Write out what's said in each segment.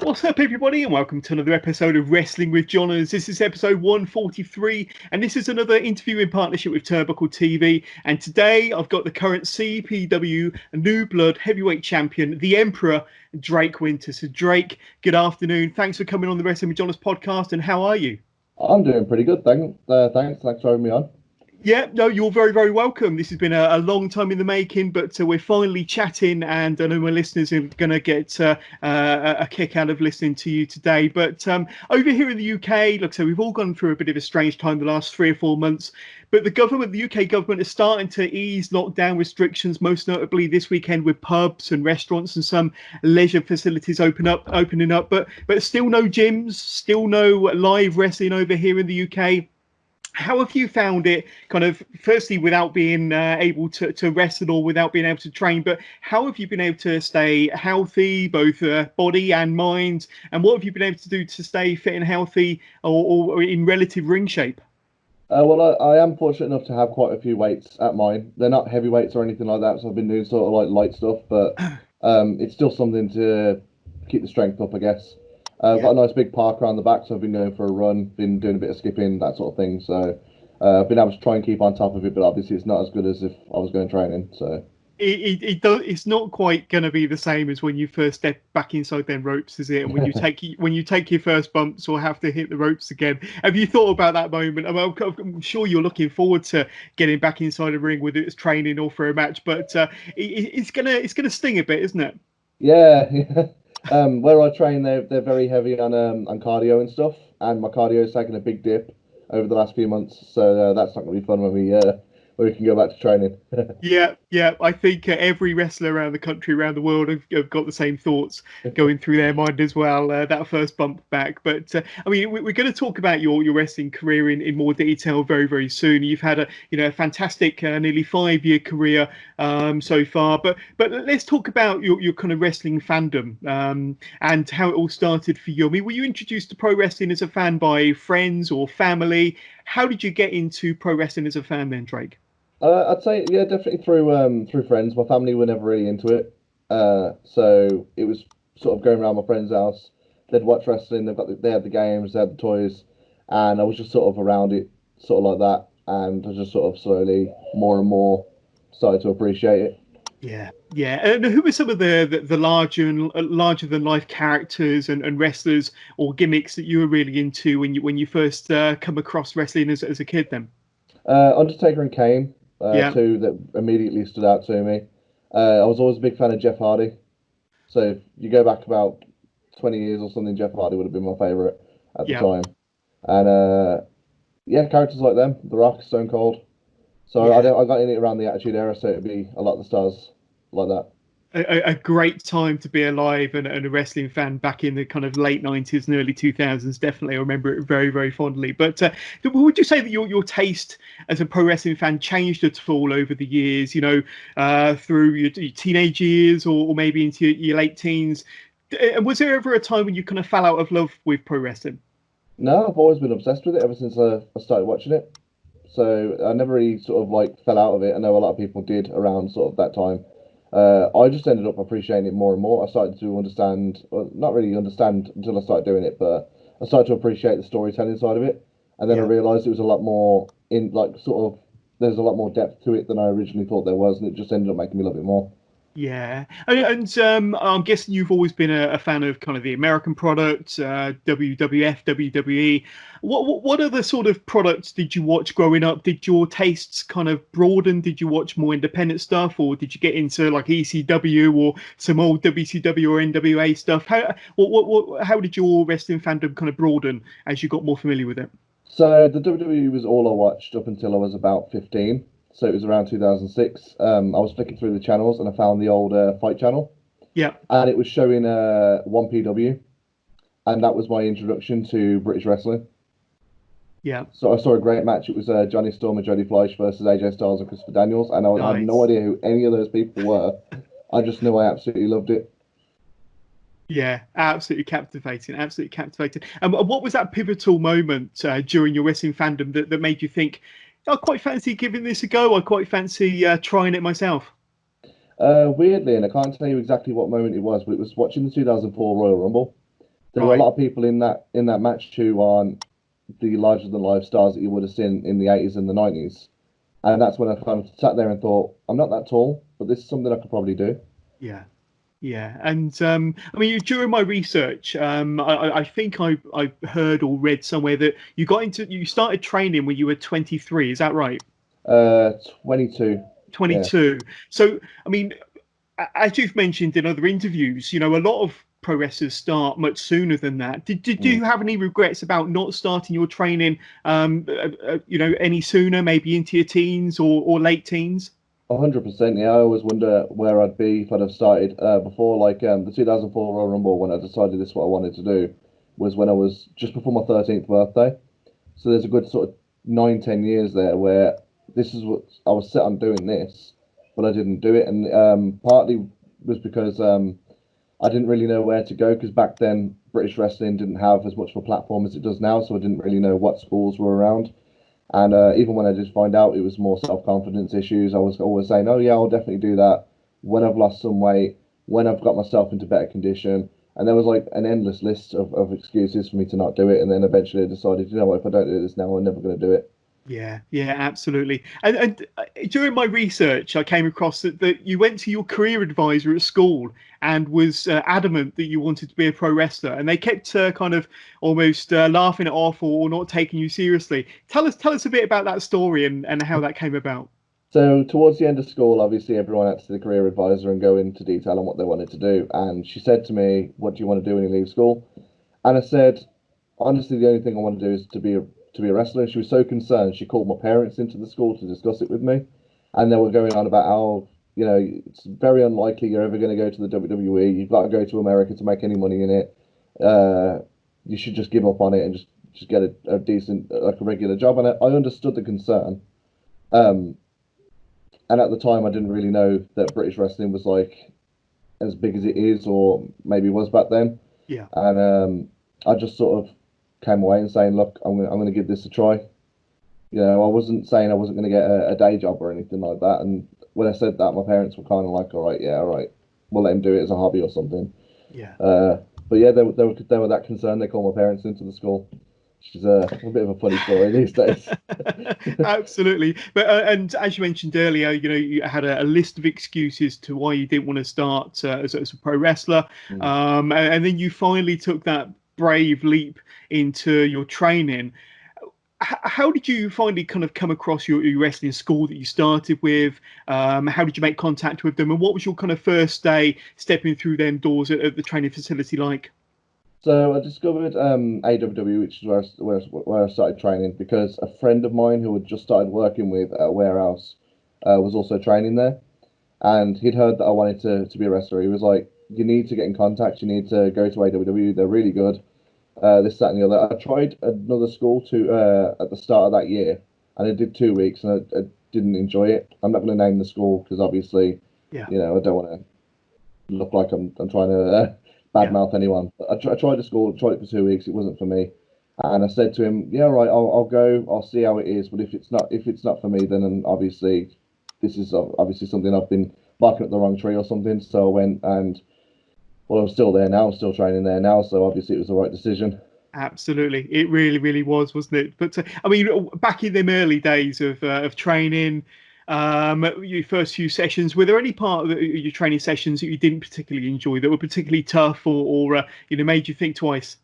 What's up, everybody, and welcome to another episode of Wrestling with Johners. This is episode 143, and this is another interview in partnership with Turnbuckle TV. And today I've got the current CPW New Blood Heavyweight Champion, the Emperor Drake Wynter. So Drake, good afternoon. Thanks for coming on the Wrestling with Johners podcast, and how are you? I'm doing pretty good, thanks for having me on. Yeah, no, you're very, very welcome. This has been a long time in the making, but we're finally chatting, and I know my listeners are going to get a kick out of listening to you today. But over here in the UK, like I said, we've all gone through a bit of a strange time the last 3 or 4 months. But the UK government is starting to ease lockdown restrictions, most notably this weekend with pubs and restaurants and some leisure facilities opening up. But still no gyms, still no live wrestling over here in the UK. How have you found it, kind of, firstly, without being able to wrestle or without being able to train, but how have you been able to stay healthy, both body and mind, and what have you been able to do to stay fit and healthy or in relative ring shape? Well, I am fortunate enough to have quite a few weights at mine. They're not heavy weights or anything like that, so I've been doing sort of like light stuff, but it's still something to keep the strength up, I guess. I've got a nice big park around the back, so I've been going for a run, been doing a bit of skipping, that sort of thing. So I've been able to try and keep on top of it, but obviously it's not as good as if I was going training. So it's not quite going to be the same as when you first step back inside them ropes, is it? And when you take your first bumps or have to hit the ropes again. Have you thought about that moment? I'm sure you're looking forward to getting back inside a ring, whether it's training or for a match, but it's gonna sting a bit, isn't it? Yeah. Where I train, they're very heavy on cardio and stuff, and my cardio has taken a big dip over the last few months, so that's not going to be fun when we can go back to training. Yeah. I think every wrestler around the country, around the world, have got the same thoughts going through their mind as well. That first bump back, but I mean, we're going to talk about your wrestling career in more detail very, very soon. You've had a fantastic nearly 5-year career so far, but let's talk about your kind of wrestling fandom and how it all started for you. I mean, were you introduced to pro wrestling as a fan by friends or family? How did you get into pro wrestling as a fan then, Drake? I'd say, yeah, definitely through friends. My family were never really into it, so it was sort of going around my friend's house. They'd watch wrestling. They had the games, they had the toys, and I was just sort of around it, sort of like that. And I just sort of slowly, more and more, started to appreciate it. Yeah. And who were some of the larger than life characters and wrestlers or gimmicks that you were really into when you first come across wrestling as a kid then? Undertaker and Kane. Two that immediately stood out to me. I was always a big fan of Jeff Hardy. So if you go back about 20 years or something, Jeff Hardy would have been my favourite at the time. And characters like them, The Rock, Stone Cold. So I got in it around the Attitude Era, so it'd be a lot of the stars like that. A great time to be alive and a wrestling fan back in the kind of late 90s and early 2000s. Definitely, I remember it very, very fondly. But would you say that your taste as a pro wrestling fan changed at all over the years, through your teenage years or maybe into your late teens? And was there ever a time when you kind of fell out of love with pro wrestling? No, I've always been obsessed with it ever since I started watching it. So I never really sort of like fell out of it. I know a lot of people did around sort of that time. I just ended up appreciating it more and more. I started to understand, well, not really understand until I started doing it, but I started to appreciate the storytelling side of it. And then I realised it was a lot more there's a lot more depth to it than I originally thought there was, and it just ended up making me love it more. Yeah, and I'm guessing you've always been a fan of kind of the American product, WWF, WWE. What other sort of products did you watch growing up? Did your tastes kind of broaden? Did you watch more independent stuff, or did you get into like ECW or some old WCW or NWA stuff? How did your wrestling fandom kind of broaden as you got more familiar with it? So the WWE was all I watched up until I was about 15. So it was around 2006. I was flicking through the channels and I found the old Fight channel. Yeah. And it was showing 1PW. And that was my introduction to British wrestling. Yeah. So I saw a great match. It was Johnny Storm and Jody Fleisch versus AJ Styles and Christopher Daniels. And I had no idea who any of those people were. I just knew I absolutely loved it. Yeah, absolutely captivating. And what was that pivotal moment during your wrestling fandom that made you think, I quite fancy giving this a go. I quite fancy trying it myself. Weirdly, and I can't tell you exactly what moment it was, but it was watching the 2004 Royal Rumble. There were a Right. lot of people in that match who aren't the larger than life stars that you would have seen in the 80s and the 90s. And that's when I kind of sat there and thought, I'm not that tall, but this is something I could probably do. Yeah. Yeah, and I mean, during my research, I think I heard or read somewhere that you started training when you were 23. Is that right? 22. Yeah. 22. So, I mean, as you've mentioned in other interviews, a lot of pro wrestlers start much sooner than that. Did Mm. you have any regrets about not starting your training, any sooner, maybe into your teens or late teens? 100%. Yeah, I always wonder where I'd be if I'd have started before, like the 2004 Royal Rumble, when I decided this is what I wanted to do, was when I was just before my 13th birthday. So there's a good sort of 9, 10 years there where this is what I was set on doing this, but I didn't do it. And partly was because I didn't really know where to go, because back then British wrestling didn't have as much of a platform as it does now. So I didn't really know what schools were around. And even when I did find out, it was more self-confidence issues. I was always saying, "Oh yeah, I'll definitely do that when I've lost some weight, when I've got myself into better condition." And there was like an endless list of excuses for me to not do it. And then eventually I decided, you know what, if I don't do this now, I'm never going to do it. Yeah, yeah, absolutely. And during my research, I came across that you went to your career advisor at school and was adamant that you wanted to be a pro wrestler, and they kept kind of almost laughing it off or not taking you seriously. Tell us a bit about that story and how that came about. So towards the end of school, obviously everyone had to see the career advisor and go into detail on what they wanted to do. And she said to me, "What do you want to do when you leave school?" And I said, honestly, the only thing I want to do is to be a wrestler. And she was so concerned, she called my parents into the school to discuss it with me, and they were going on about how, it's very unlikely you're ever going to go to the WWE. You've got to go to America to make any money in it. Uh, you should just give up on it and just get a decent, like a regular job. And I understood the concern. Um, and at the time, I didn't really know that British wrestling was like as big as it is, or maybe was back then. Yeah. And I just sort of came away and saying, look, I'm gonna give this a try. I wasn't saying I wasn't gonna get a day job or anything like that. And when I said that, my parents were kind of like, all right, yeah, all right, we'll let him do it as a hobby or something. Yeah. But yeah, they were that concerned. They called my parents into the school, which is a bit of a funny story these days. Absolutely. But and as you mentioned earlier, you had a list of excuses to why you didn't want to start as a pro wrestler, Mm. and then you finally took that brave leap into your training. How did you finally kind of come across your wrestling school that you started with? How did you make contact with them, and what was your kind of first day stepping through them doors at the training facility like? So I discovered AWW, which is where I started training, because a friend of mine who had just started working with at a warehouse was also training there, and he'd heard that I wanted to be a wrestler. He was like, "You need to get in contact. You need to go to AWW. They're really good. This, that, and the other." I tried another school to at the start of that year, and I did 2 weeks, and I didn't enjoy it. I'm not going to name the school because obviously, Yeah. I don't want to look like I'm trying to Yeah. badmouth anyone. But I tried the school, tried it for 2 weeks. It wasn't for me, and I said to him, "Yeah, right, I'll go. I'll see how it is. But if it's not for me, then obviously this is obviously something I've been barking up the wrong tree or something." So I went, and well, I'm still there now. I'm still training there now. So obviously it was the right decision. Absolutely, it really, really was, wasn't it? But I mean, back in them early days of training, your first few sessions, were there any part of your training sessions that you didn't particularly enjoy, that were particularly tough, or made you think twice?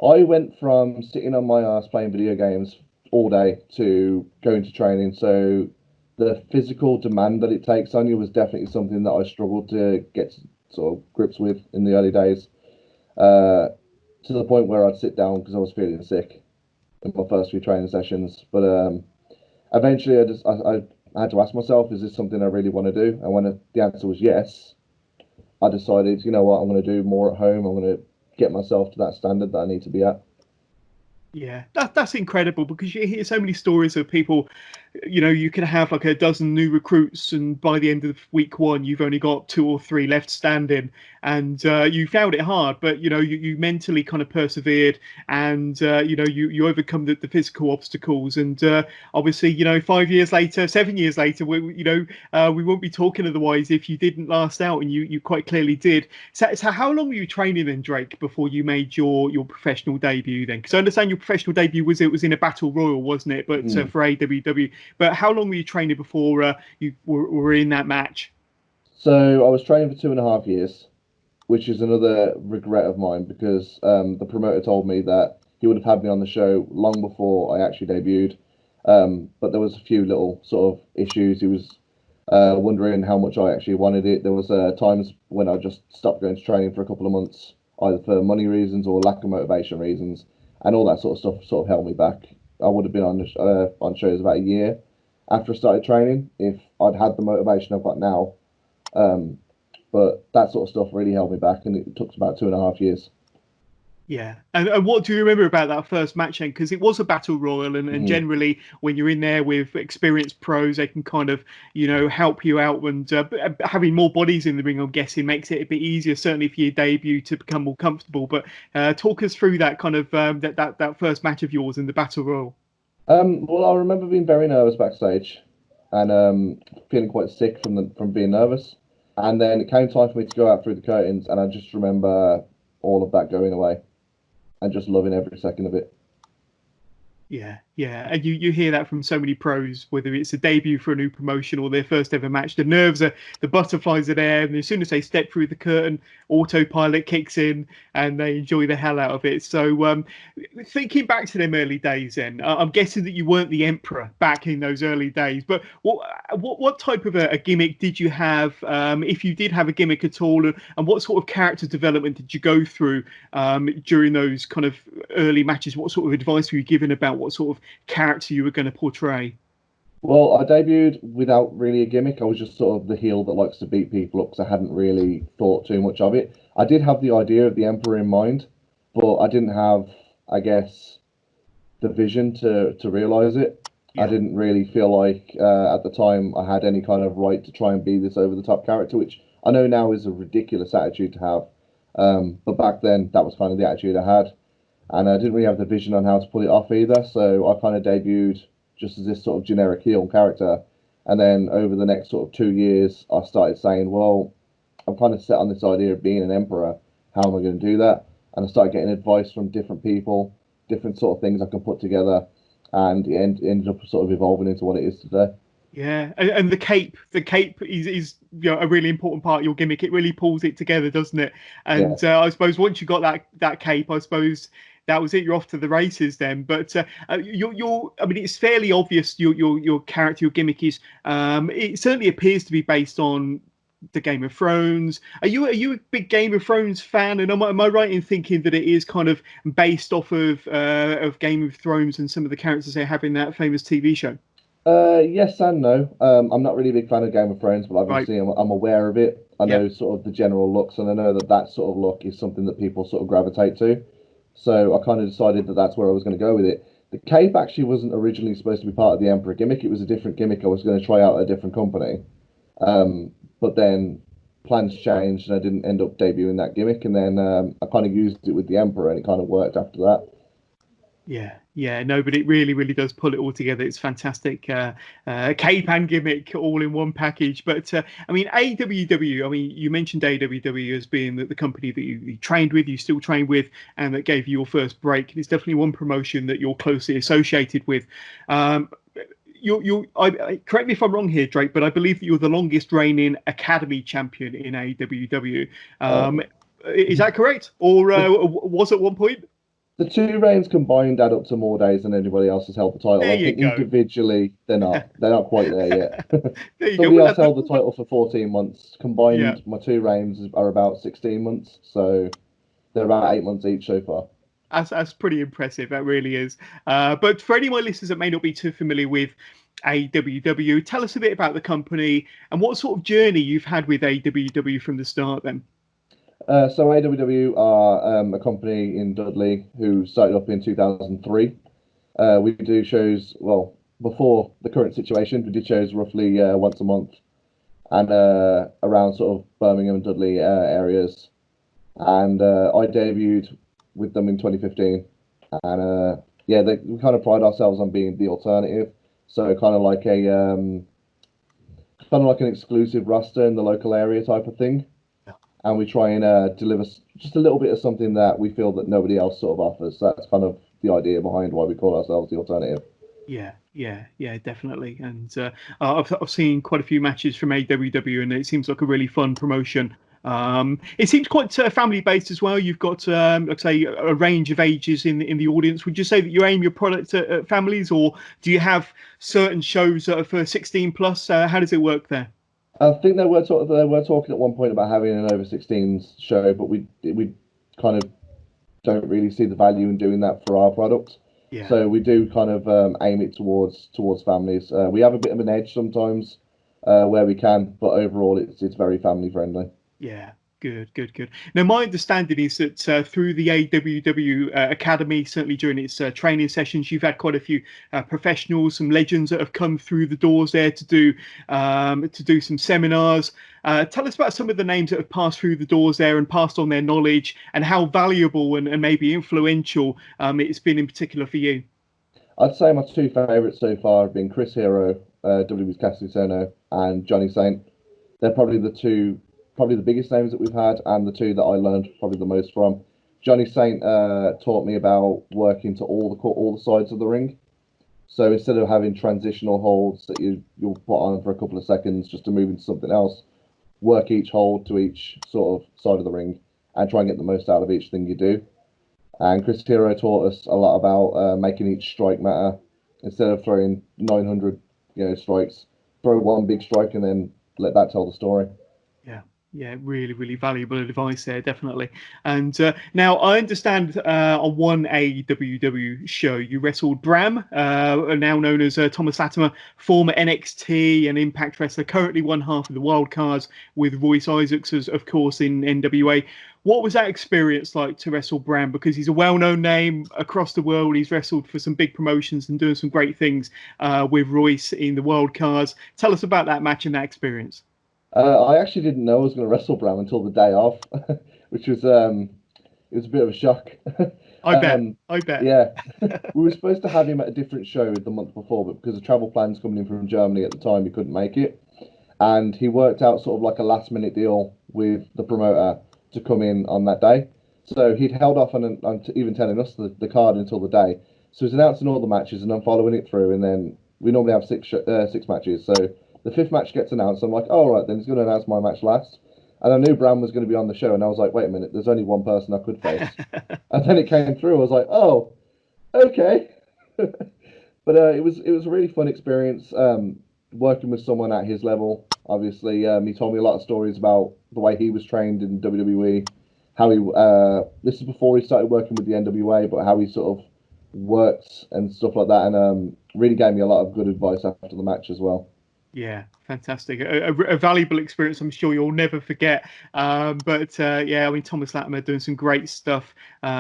I went from sitting on my ass playing video games all day to going to training. So the physical demand that it takes on you was definitely something that I struggled to get sort of grips with in the early days. Uh, to the point where I'd sit down because I was feeling sick in my first few training sessions. But eventually, I had to ask myself, is this something I really want to do? And when the answer was yes, I decided, you know what, I'm going to do more at home. I'm going to get myself to that standard that I need to be at. Yeah, that's incredible, because you hear so many stories of people you can have like a dozen new recruits, and by the end of week one, you've only got 2 or 3 left standing, and you found it hard, but you mentally kind of persevered, and you overcome the physical obstacles, and obviously 5 years later, 7 years later, we won't be talking otherwise if you didn't last out, and you quite clearly did. So how long were you training then, Drake, before you made your professional debut then? Because I understand your professional debut was in a battle royal, wasn't it? But for AWW. But how long were you training before you were in that match? So I was training for 2.5 years, which is another regret of mine because the promoter told me that he would have had me on the show long before I actually debuted. But there was a few little sort of issues. He was wondering how much I actually wanted it. There was times when I just stopped going to training for a couple of months, either for money reasons or lack of motivation reasons, and all that sort of stuff sort of held me back. I would have been on shows about a year after I started training if I'd had the motivation I've got now. But that sort of stuff really held me back, and it took about 2.5 years. Yeah, and what do you remember about that first match then? Because it was a battle royal, and generally when you're in there with experienced pros, they can kind of help you out, and having more bodies in the ring, I'm guessing, makes it a bit easier, certainly for your debut, to become more comfortable. But talk us through that kind of that first match of yours in the battle royal. Well, I remember being very nervous backstage, and feeling quite sick from being nervous. And then it came time for me to go out through the curtains, and I just remember all of that going away, and just loving every second of it. Yeah, and you hear that from so many pros, whether it's a debut for a new promotion or their first ever match. The the butterflies are there, and as soon as they step through the curtain, autopilot kicks in, and they enjoy the hell out of it. So, thinking back to them early days, then I'm guessing that you weren't the Emperor back in those early days. But what type of a gimmick did you have, if you did have a gimmick at all, and what sort of character development did you go through during those kind of early matches? What sort of advice were you given about what sort of character you were going to portray? Well, I debuted without really a gimmick. I was just sort of the heel that likes to beat people up because I hadn't really thought too much of it. I did have the idea of the Emperor in mind, but I didn't have, I guess, the vision to realise it. Yeah. I didn't really feel like at the time I had any kind of right to try and be this over-the-top character, which I know now is a ridiculous attitude to have. But back then, that was kind of the attitude I had. And I didn't really have the vision on how to pull it off either, so I kind of debuted just as this sort of generic heel character. And then over the next sort of 2 years, I started saying, well, I'm kind of set on this idea of being an emperor. How am I going to do that? And I started getting advice from different people, different sort of things I can put together, and it ended up sort of evolving into what it is today. Yeah, and the cape is a really important part of your gimmick. It really pulls it together, doesn't it? And yeah. I suppose once you got that cape, I suppose that was it. You're off to the races then. But I mean, it's fairly obvious your character, your gimmick is. It certainly appears to be based on the Game of Thrones. Are you a big Game of Thrones fan? And am I right in thinking that it is kind of based off of Game of Thrones and some of the characters they have in that famous TV show? Yes and no. I'm not really a big fan of Game of Thrones, but obviously right. I'm aware of it. I know sort of the general looks, and I know that sort of look is something that people sort of gravitate to. So I kind of decided that that's where I was going to go with it. The cape actually wasn't originally supposed to be part of the Emperor gimmick. It was a different gimmick. I was going to try out at a different company. But then plans changed, and I didn't end up debuting that gimmick. And then I kind of used it with the Emperor, and it kind of worked after that. Yeah, no, but it really, really does pull it all together. It's fantastic. Cape and gimmick all in one package. But I mean, AWW, I mean, you mentioned AWW as being the company that you trained with, you still train with, and that gave you your first break. And it's definitely one promotion that you're closely associated with. Correct me if I'm wrong here, Drake, but I believe that you're the longest reigning Academy champion in AWW. Is that correct? Or was at one point? The 2 reigns combined add up to more days than anybody else has held the title. I think individually they're not quite there yet. Somebody else held the title for 14 months. Combined, my 2 reigns are about 16 months, so they're about 8 months each so far. That's pretty impressive. That really is. But for any of my listeners that may not be too familiar with AWW, tell us a bit about the company and what sort of journey you've had with AWW from the start then. So AWW are a company in Dudley who started up in 2003. We do shows, well, before the current situation, we did shows roughly once a month, and around sort of Birmingham and Dudley areas. And I debuted with them in 2015, and yeah, we kind of pride ourselves on being the alternative. So kind of like an exclusive roster in the local area type of thing. And we try and deliver just a little bit of something that we feel that nobody else sort of offers. So that's kind of the idea behind why we call ourselves the alternative. Yeah, definitely. And I've seen quite a few matches from AWW, and it seems like a really fun promotion. It seems quite family based as well. You've got, like I say, a range of ages in the audience. Would you say that you aim your product at families, or do you have certain shows that are for 16 plus? How does it work there? I think they were talking at one point about having an over 16s show, but we kind of don't really see the value in doing that for our product. Yeah. So we do kind of aim it towards families. We have a bit of an edge sometimes where we can, but overall it's very family friendly. Yeah. Good. Now, my understanding is that through the AWW Academy, certainly during its training sessions, you've had quite a few professionals, some legends that have come through the doors there to do some seminars. Tell us about some of the names that have passed through the doors there and passed on their knowledge, and how valuable and maybe influential it's been in particular for you. I'd say my two favourites so far have been Chris Hero, WWE's Cassidy Sono, and Johnny Saint. They're probably the biggest names that we've had, and the two that I learned probably the most from. Johnny Saint taught me about working to all the sides of the ring. So instead of having transitional holds that you'll put on for a couple of seconds just to move into something else, work each hold to each sort of side of the ring and try and get the most out of each thing you do. And Chris Hero taught us a lot about making each strike matter. Instead of throwing 900 strikes, throw one big strike and then let that tell the story. Yeah, really valuable advice there, definitely. And now I understand on one AWW show you wrestled Bram, now known as Thomas Latimer, former NXT and Impact wrestler, currently one half of the wild cards with Royce Isaacs, as, of course, in NWA. What was that experience like to wrestle Bram? Because he's a well-known name across the world. He's wrestled for some big promotions and doing some great things with Royce in the wild cards. Tell us about that match and that experience. I actually didn't know I was going to wrestle Bram until the day off, which was it was a bit of a shock. I bet. Yeah, we were supposed to have him at a different show the month before, but because of travel plans coming in from Germany at the time, he couldn't make it. And he worked out sort of like a last minute deal with the promoter to come in on that day. So he'd held off on even telling us the card until the day. So he's announcing all the matches, and I'm following it through. And then we normally have six matches. So the fifth match gets announced. I'm like, oh, right, then he's going to announce my match last. And I knew Bram was going to be on the show. And I was like, wait a minute, there's only one person I could face. And then it came through. I was like, oh, okay. But it was a really fun experience working with someone at his level. Obviously, he told me a lot of stories about the way he was trained in WWE, how he this is before he started working with the NWA, but how he sort of works and stuff like that, and really gave me a lot of good advice after the match as well. Yeah, fantastic. A valuable experience I'm sure you'll never forget. But yeah, I mean, Thomas Latimer doing some great stuff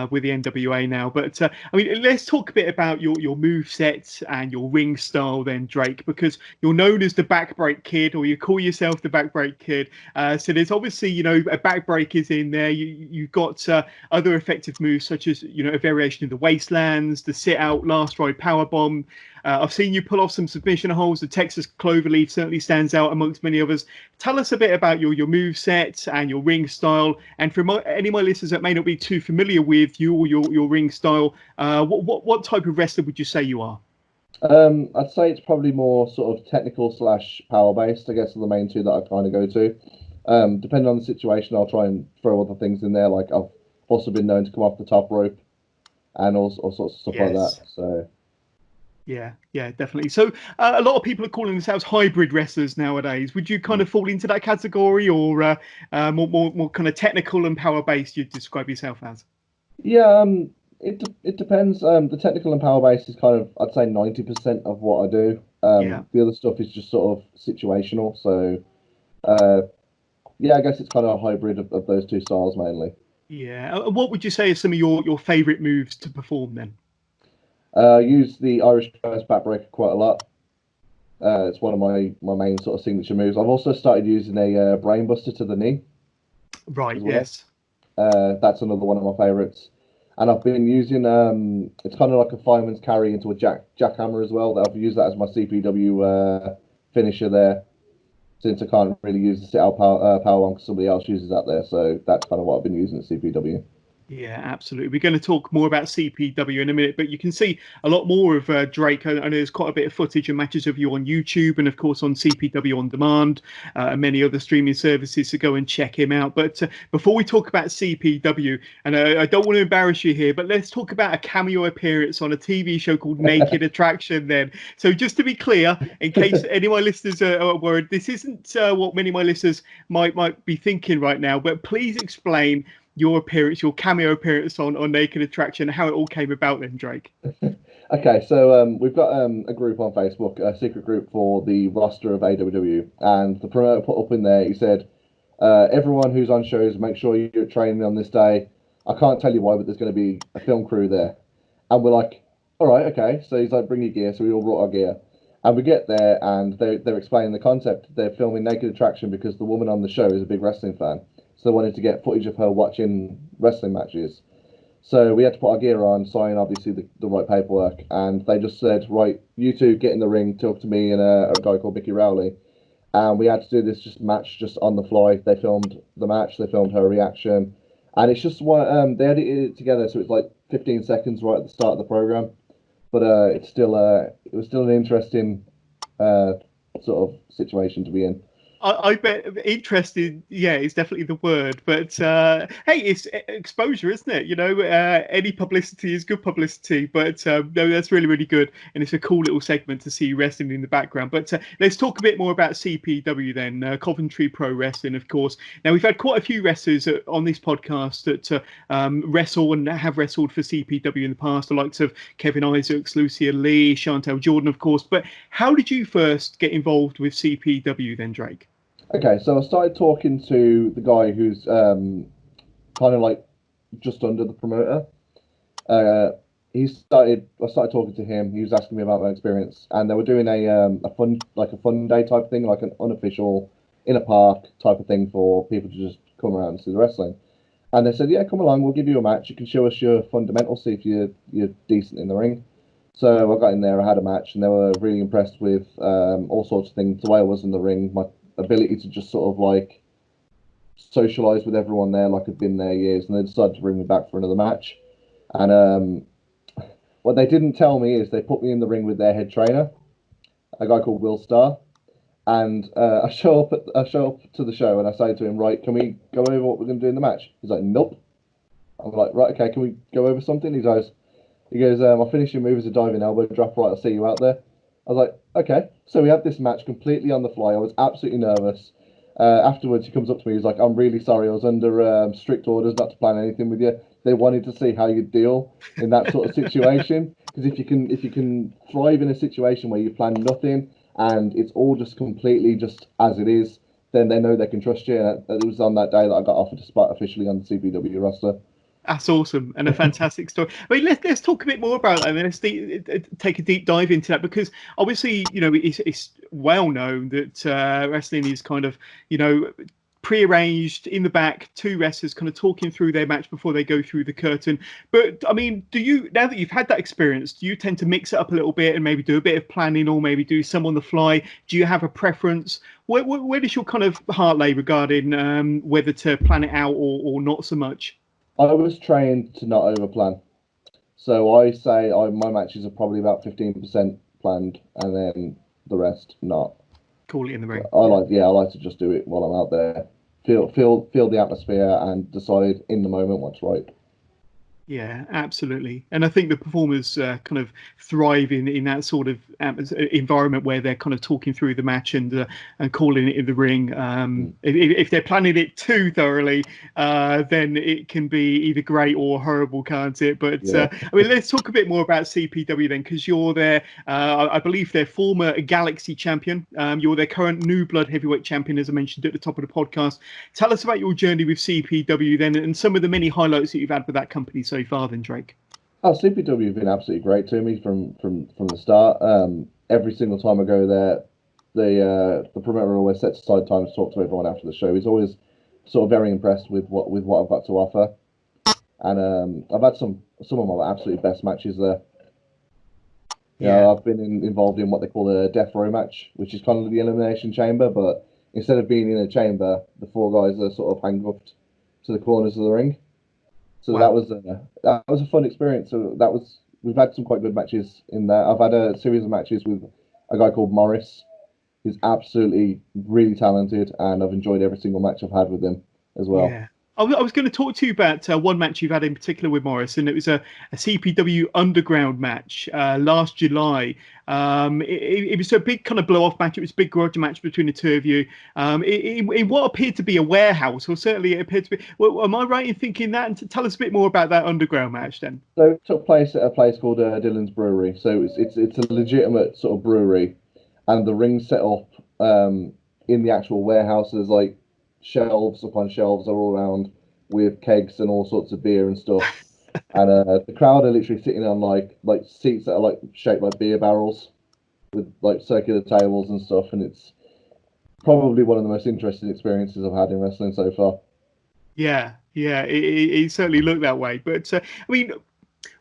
with the NWA now. But I mean, let's talk a bit about your move sets and your ring style then, Drake, because you're known as the backbreak kid, or you call yourself the backbreak kid. So there's obviously, a backbreak is in there. You've got other effective moves such as, a variation of the wastelands, the sit out, last ride power bomb. I've seen you pull off some submission holds. The Texas Cloverleaf certainly stands out amongst many others. Tell us a bit about your move set and your ring style. And for any of my listeners that may not be too familiar with you or your ring style, what type of wrestler would you say you are? I'd say it's probably more sort of technical / power based. I guess are the main two that I kind of go to. Depending on the situation, I'll try and throw other things in there. Like I've also been known to come off the top rope and all sorts of stuff like that. So. Yeah, definitely. So a lot of people are calling themselves hybrid wrestlers nowadays. Would you kind of fall into that category, or more kind of technical and power based? You'd describe yourself as? Yeah, it depends. The technical and power based is kind of, I'd say, 90% of what I do. The other stuff is just sort of situational. So yeah, I guess it's kind of a hybrid of those two styles mainly. Yeah. What would you say are some of your favorite moves to perform then? I use the Irish Curse backbreaker quite a lot. It's one of my main sort of signature moves. I've also started using a brainbuster to the knee. Right. As well. Yes. That's another one of my favourites. And I've been using it's kind of like a fireman's carry into a jackhammer as well. I've used that as my CPW finisher there, since I can't really use the sit-out power one because somebody else uses that there. So that's kind of what I've been using at CPW. Yeah, absolutely. We're going to talk more about CPW in a minute, but you can see a lot more of Drake. I know there's quite a bit of footage and matches of you on YouTube and, of course, on CPW On Demand and many other streaming services, so go and check him out. But before we talk about CPW, and I don't want to embarrass you here, but let's talk about a cameo appearance on a TV show called Naked Attraction then. So just to be clear, in case any of my listeners are worried, this isn't what many of my listeners might be thinking right now, but please explain your appearance, your cameo appearance on Naked Attraction, how it all came about then, Drake. Okay, so we've got a group on Facebook, a secret group for the roster of AWW, and the promoter put up in there, he said, everyone who's on shows, make sure you're training on this day. I can't tell you why, but there's going to be a film crew there. And we're like, all right, okay. So he's like, bring your gear. So we all brought our gear. And we get there, and they're explaining the concept. They're filming Naked Attraction because the woman on the show is a big wrestling fan. So they wanted to get footage of her watching wrestling matches. So we had to put our gear on, sign obviously the right paperwork, and they just said, right, you two get in the ring, talk to me and a guy called Mickey Rowley. And we had to do this match just on the fly. They filmed the match, they filmed her reaction, and it's just one. They edited it together, so it's like 15 seconds right at the start of the program. But it was still an interesting sort of situation to be in. I bet interested, yeah, is definitely the word. But hey, it's exposure, isn't it? You know, any publicity is good publicity. But no, that's really, really good, and it's a cool little segment to see wrestling in the background. But let's talk a bit more about CPW then, Coventry Pro Wrestling, of course. Now we've had quite a few wrestlers on this podcast that wrestle and have wrestled for CPW in the past, the likes of Kevin Isaacs, Lucia Lee, Chantel Jordan, of course. But how did you first get involved with CPW then, Drake? Okay, so I started talking to the guy who's kind of like just under the promoter. I started talking to him. He was asking me about my experience, and they were doing a fun day type thing, like an unofficial in a park type of thing for people to just come around and see the wrestling. And they said, yeah, come along, we'll give you a match. You can show us your fundamentals, see if you're decent in the ring. So I got in there, I had a match, and they were really impressed with all sorts of things, the way I was in the ring, my ability to just sort of like socialize with everyone there like I've been there years, and they decided to bring me back for another match. And what they didn't tell me is they put me in the ring with their head trainer, a guy called Will Starr. And I show up to the show and I say to him, right, can we go over what we're going to do in the match? He's like, nope. I'm like, right, okay, can we go over something? He goes, my finishing move is a diving elbow drop. Right, I'll see you out there. I was like, okay. So we had this match completely on the fly. I was absolutely nervous. Afterwards, he comes up to me. He's like, I'm really sorry. I was under strict orders not to plan anything with you. They wanted to see how you deal in that sort of situation. Because if you can thrive in a situation where you plan nothing and it's all just completely just as it is, then they know they can trust you. And it was on that day that I got offered a spot officially on the CPW roster. That's awesome and a fantastic story. I mean, let's talk a bit more about that. I mean, let's take a deep dive into that, because obviously, you know, it's well known that wrestling is kind of, you know, pre-arranged in the back, two wrestlers kind of talking through their match before they go through the curtain. But I mean, do you, now that you've had that experience, do you tend to mix it up a little bit and maybe do a bit of planning, or maybe do some on the fly? Do you have a preference? Where does your kind of heart lay regarding whether to plan it out or not so much? I was trained to not overplan. So I say my matches are probably about 15% planned and then the rest not. Call it in the ring. I like to just do it while I'm out there. Feel the atmosphere and decide in the moment what's right. Yeah, absolutely. And I think the performers kind of thrive in that sort of environment where they're kind of talking through the match and calling it in the ring. If they're planning it too thoroughly, then it can be either great or horrible, can't it? But I mean, let's talk a bit more about CPW then, because you're their, I believe, their former Galaxy champion. You're their current New Blood heavyweight champion, as I mentioned at the top of the podcast. Tell us about your journey with CPW then, and some of the many highlights that you've had with that company so far then, Drake. Oh, CPW have been absolutely great to me from the start. Every single time I go there, the promoter always sets aside time to talk to everyone after the show. He's always sort of very impressed with what I've got to offer, and I've had some of my absolute best matches there. Yeah. I've been involved in what they call a death row match, which is kind of the elimination chamber, but instead of being in a chamber, the four guys are sort of handcuffed to the corners of the ring. So Wow. that was a fun experience. So we've had some quite good matches in there. I've had a series of matches with a guy called Morris, who's absolutely really talented, and I've enjoyed every single match I've had with him as well. Yeah. I was going to talk to you about one match you've had in particular with Morris, and it was a CPW Underground match last July. It was a big kind of blow-off match. It was a big grudge match between the two of you. In what appeared to be a warehouse, or certainly it appeared to be. Well, am I right in thinking that? And tell us a bit more about that Underground match then. So it took place at a place called Dylan's Brewery. So it's a legitimate sort of brewery, and the ring's set up in the actual warehouse. There's like shelves upon shelves all around with kegs and all sorts of beer and stuff. And the crowd are literally sitting on like seats that are like shaped like beer barrels with like circular tables and stuff. And it's probably one of the most interesting experiences I've had in wrestling so far. Yeah, yeah, it certainly looked that way. But I mean,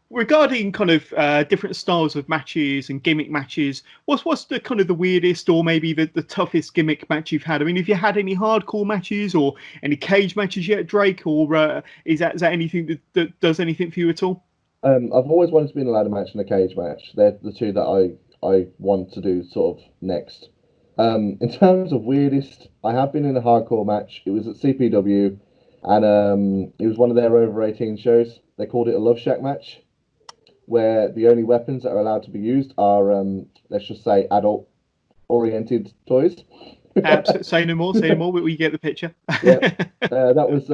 regarding kind of different styles of matches and gimmick matches, what's the kind of the weirdest or maybe the toughest gimmick match you've had? I mean, have you had any hardcore matches or any cage matches yet, Drake, or is that anything that does anything for you at all? I've always wanted to be in a ladder match and a cage match. They're the two that I want to do sort of next. In terms of weirdest, I have been in a hardcore match. It was at CPW, and it was one of their over 18 shows. They called it a Love Shack match, where the only weapons that are allowed to be used are, let's just say, adult oriented toys. Absolutely. Say no more. Say no more. We get the picture. Yeah, that was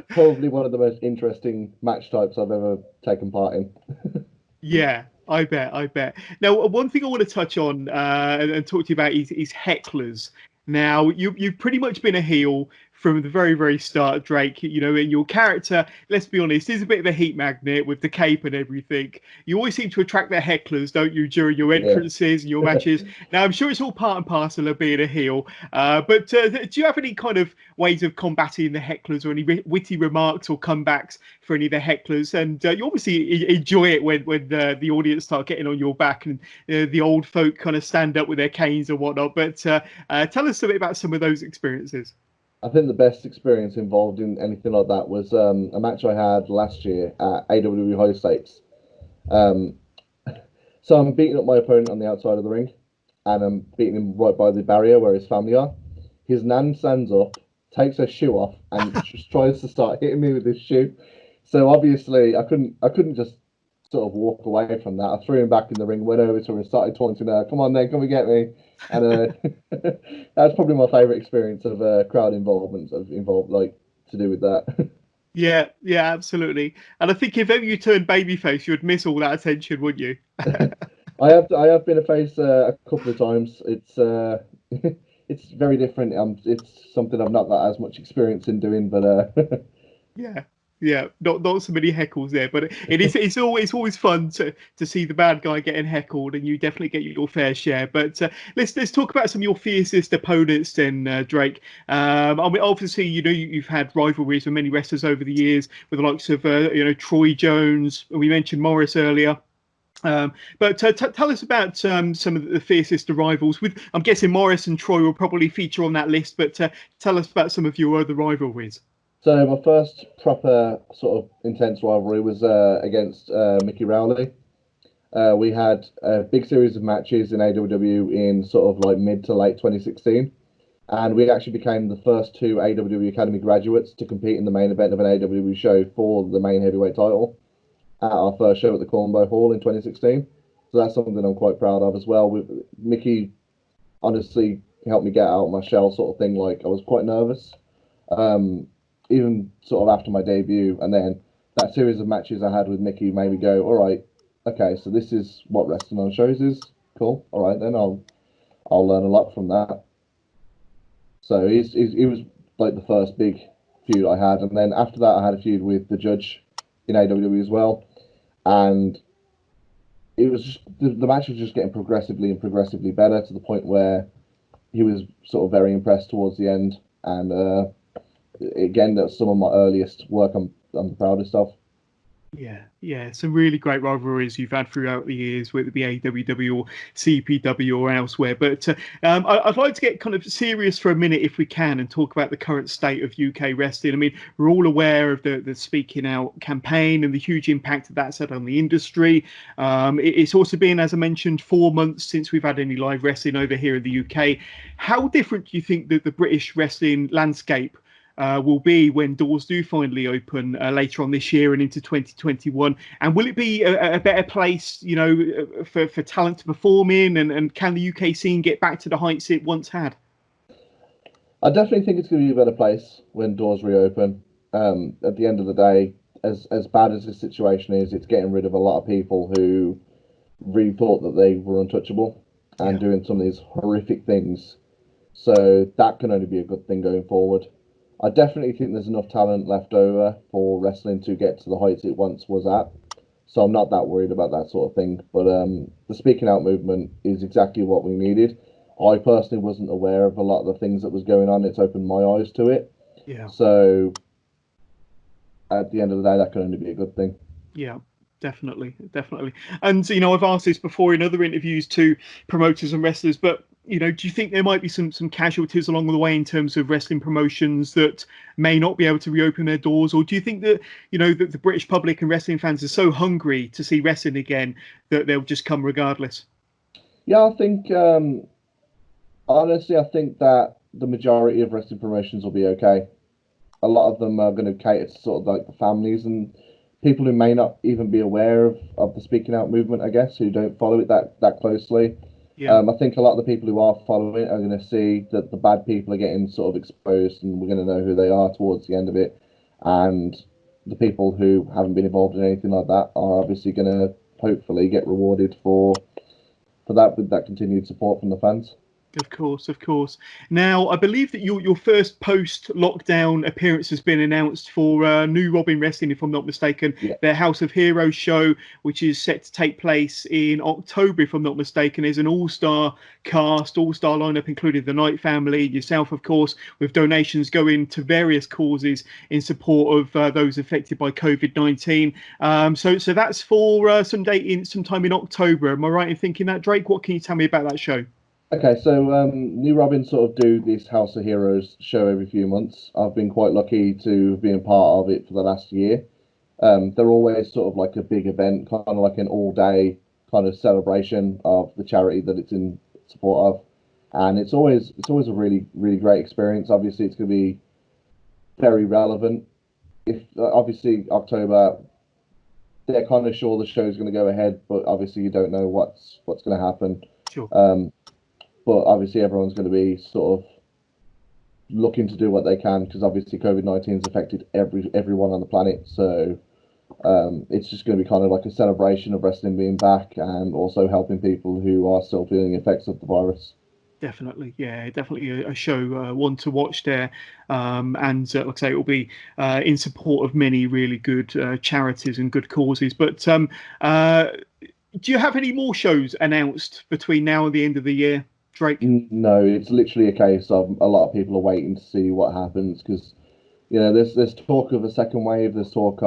probably one of the most interesting match types I've ever taken part in. Yeah, I bet. I bet. Now, one thing I want to touch on and talk to you about is hecklers. Now, you've pretty much been a heel from the very, very start, Drake. You know, and your character, let's be honest, is a bit of a heat magnet with the cape and everything. You always seem to attract the hecklers, don't you, during your entrances and your matches? Now, I'm sure it's all part and parcel of being a heel. But do you have any kind of ways of combating the hecklers or any witty remarks or comebacks for any of the hecklers? And you obviously enjoy it when the audience start getting on your back and the old folk kind of stand up with their canes and whatnot. But tell us a bit about some of those experiences. I think the best experience involved in anything like that was a match I had last year at AWW High Stakes. Um, so I'm beating up my opponent on the outside of the ring, and I'm beating him right by the barrier where his family are. His nan stands up, takes her shoe off, and just tries to start hitting me with his shoe. So obviously I couldn't just sort of walk away from that. I threw him back in the ring, went over to her and started taunting her. Come on then, come and get me. And that's probably my favourite experience of crowd involvement involved like to do with that. Yeah, yeah, absolutely. And I think if ever you turned babyface, you would miss all that attention, wouldn't you? I have been a face a couple of times. It's it's very different. It's something I've not got as much experience in doing, but Yeah, yeah, not so many heckles there, but it's always fun to see the bad guy getting heckled, and you definitely get your fair share. But let's talk about some of your fiercest opponents then, Drake. I mean, obviously, you know you've had rivalries with many wrestlers over the years, with the likes of Troy Jones. We mentioned Morris earlier. But tell us about some of the fiercest rivals. With I'm guessing Morris and Troy will probably feature on that list, but tell us about some of your other rivalries. so my first proper sort of intense rivalry was against Mickey Rowley. We had a big series of matches in AWW in sort of like mid to late 2016, and we actually became the first two AWW Academy graduates to compete in the main event of an AWW show for the main heavyweight title at our first show at the Cornbow Hall in 2016. So that's something I'm quite proud of as well. With Mickey, honestly, helped me get out of my shell, sort of thing. Like I was quite nervous, even sort of after my debut, and then that series of matches I had with Mickey made me go, all right, okay, so this is what wrestling on shows is. Cool. All right, then I'll learn a lot from that. So he was like the first big feud I had, and then after that I had a feud with the Judge in AWW as well. and it was just the match was just getting progressively and progressively better to the point where he was sort of very impressed towards the end. And again, that's some of my earliest work I'm the proudest of. Yeah, some really great rivalries you've had throughout the years, whether it be AWW or CPW or elsewhere. But I'd like to get kind of serious for a minute, if we can, and talk about the current state of UK wrestling. I mean, we're all aware of the Speaking Out campaign and the huge impact that that's had on the industry. It's also been, as I mentioned, 4 months since we've had any live wrestling over here in the UK. How different do you think that the British wrestling landscape will be when doors do finally open later on this year and into 2021? And will it be a better place, for talent to perform in? And can the UK scene get back to the heights it once had? I definitely think it's going to be a better place when doors reopen. At the end of the day, as bad as this situation is, it's getting rid of a lot of people who really thought that they were untouchable and doing some of these horrific things. So that can only be a good thing going forward. I definitely think there's enough talent left over for wrestling to get to the heights it once was at. So I'm not that worried about that sort of thing. But the Speaking Out movement is exactly what we needed. I personally wasn't aware of a lot of the things that was going on. It's opened my eyes to it. Yeah. So at the end of the day, that can only be a good thing. Yeah. Definitely. And I've asked this before in other interviews to promoters and wrestlers, but do you think there might be some casualties along the way in terms of wrestling promotions that may not be able to reopen their doors? Or do you think that that the British public and wrestling fans are so hungry to see wrestling again that they'll just come regardless? Yeah, I think honestly, I think that the majority of wrestling promotions will be okay. A lot of them are going to cater to sort of like the families and people who may not even be aware of the Speaking Out movement, I guess, who don't follow it that closely. Yeah. I think a lot of the people who are following it are going to see that the bad people are getting sort of exposed, and we're going to know who they are towards the end of it. And the people who haven't been involved in anything like that are obviously going to hopefully get rewarded for that with that continued support from the fans. Of course. Now, I believe that your first post-lockdown appearance has been announced for New Robin Wrestling, if I'm not mistaken. Yeah. Their House of Heroes show, which is set to take place in October, if I'm not mistaken. There's an all-star cast, all-star lineup, including the Knight family, yourself, of course, with donations going to various causes in support of those affected by COVID-19. So that's for sometime in October. Am I right in thinking that, Drake? What can you tell me about that show? Okay, so New Robin sort of do this House of Heroes show every few months. I've been quite lucky to have been a part of it for the last year. They're always sort of like a big event, kind of like an all-day kind of celebration of the charity that it's in support of, and it's always a really great experience. Obviously, it's going to be very relevant. If obviously October, they're kind of sure the show's going to go ahead, but obviously you don't know what's going to happen. Sure. But obviously everyone's going to be sort of looking to do what they can because obviously COVID-19 has affected everyone on the planet. So it's just going to be kind of like a celebration of wrestling being back and also helping people who are still feeling the effects of the virus. Definitely, yeah, definitely a show one to watch there, and like I say, it will be in support of many really good charities and good causes. But do you have any more shows announced between now and the end of the year, Drake? No, it's literally a case of a lot of people are waiting to see what happens because there's talk of a second wave. There's talk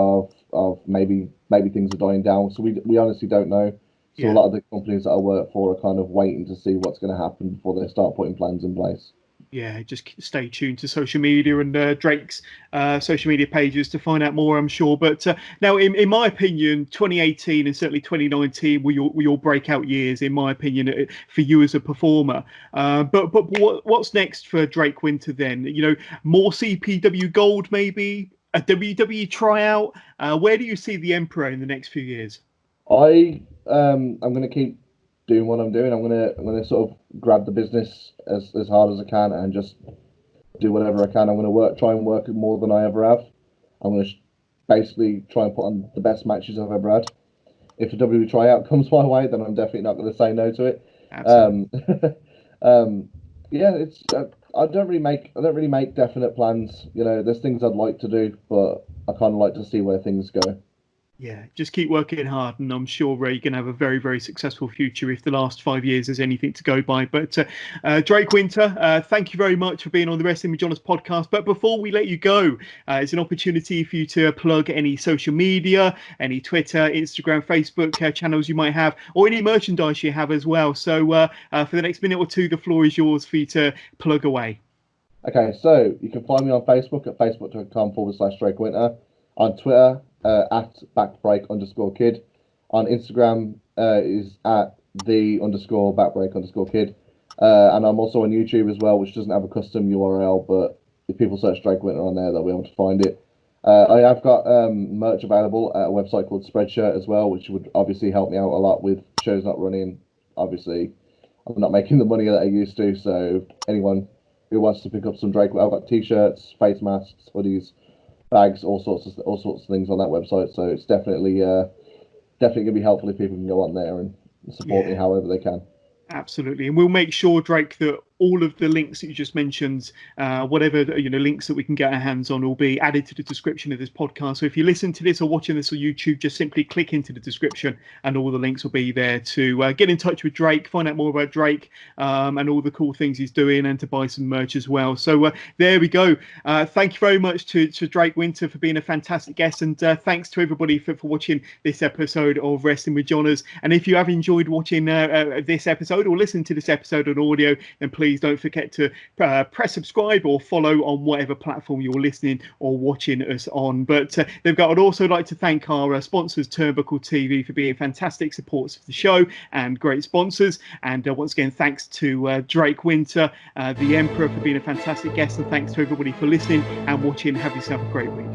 of maybe things are dying down. So we honestly don't know. So a lot of the companies that I work for are kind of waiting to see what's going to happen before they start putting plans in place. Yeah, just stay tuned to social media and Drake's social media pages to find out more, I'm sure. But now, in my opinion, 2018 and certainly 2019 were your breakout years, in my opinion, for you as a performer. But what's next for Drake Wynter then? More CPW gold, maybe a WWE tryout. Where do you see the Emperor in the next few years? I'm going to keep doing what I'm doing. I'm gonna sort of grab the business as hard as I can and just do whatever I can. I'm gonna try and work more than I ever have. I'm gonna basically try and put on the best matches I've ever had. If a WWE tryout comes my way, then I'm definitely not going to say no to it. Absolutely. Yeah, it's I don't really make definite plans. There's things I'd like to do, but I kind of like to see where things go. Yeah, just keep working hard, and I'm sure you're going to have a very, very successful future if the last 5 years is anything to go by. But Drake Wynter, thank you very much for being on the Wrestling with Johners podcast. But before we let you go, it's an opportunity for you to plug any social media, any Twitter, Instagram, Facebook channels you might have, or any merchandise you have as well. So for the next minute or two, the floor is yours for you to plug away. Okay, so you can find me on Facebook at facebook.com/Drake Wynter, on Twitter at @backbreak_kid, on Instagram is at @the_backbreak_kid, and I'm also on YouTube as well, which doesn't have a custom URL, but if people search Drake Wynter on there, they'll be able to find it. I have got merch available at a website called Spreadshirt as well, which would obviously help me out a lot with shows not running. Obviously, I'm not making the money that I used to, so anyone who wants to pick up some Drake, I've got t-shirts, face masks, hoodies, bags, all sorts of things on that website. So it's definitely gonna be helpful if people can go on there and support me however they can. Absolutely, and we'll make sure, Drake, that all of the links that you just mentioned, whatever links that we can get our hands on, will be added to the description of this podcast. So if you listen to this or watching this on YouTube, just simply click into the description, and all the links will be there to get in touch with Drake, find out more about Drake, and all the cool things he's doing, and to buy some merch as well. So there we go. Thank you very much to Drake Wynter for being a fantastic guest, and thanks to everybody for watching this episode of Wrestling with Johners. And if you have enjoyed watching this episode or listening to this episode on audio, then please don't forget to press subscribe or follow on whatever platform you're listening or watching us on. But I'd also like to thank our sponsors, Turnbuckle TV, for being fantastic supporters of the show and great sponsors. And once again, thanks to Drake Wynter, the Emperor, for being a fantastic guest. And thanks to everybody for listening and watching. Have yourself a great week.